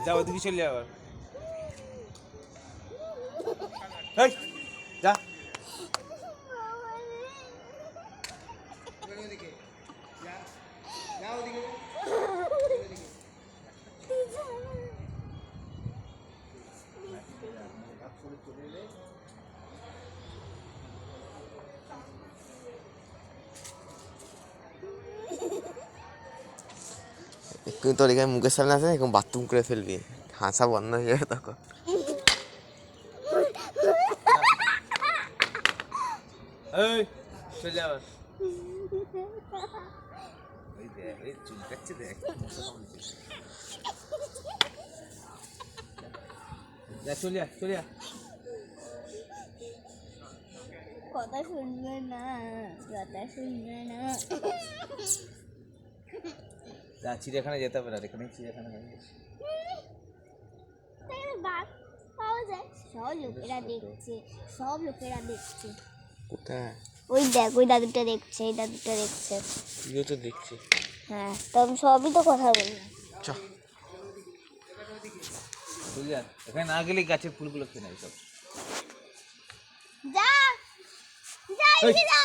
যা ওদিকে চলে যাও এই যা ওদিকে যা যা ওদিকে কিন্তু তোর এখানে মুখের সামনে আছে এরকম বাথরুম করে ফেলবি, হাসা বন্ধ হয়ে যাবে তখন। এই চলে যাও ওই দেখ এই চুলকাচ্ছে দেখ যা চলে যা চলে যা কথা শুনবে না, কথা শুনবে না। যা চিড়িয়াখানা যেতে হবে না, এখানে চিড়িয়াখানা হয়ে গেছে। বাঘ পাওয়া যায়, সব লোকেরা দেখছে, সব লোকেরা দেখছে। কোথায়? ওই দেখ, ওই দাদুটা দেখছে, এই দাদুটা দেখছে। তুইও তো দেখছি। হ্যাঁ, তো আমি সবই তো কথা বললাম। চ চলে যা, এখানে না গেলে গাছের ফুলগুলো খেয়ে নেবে সব। যা যা, এদিকে যা।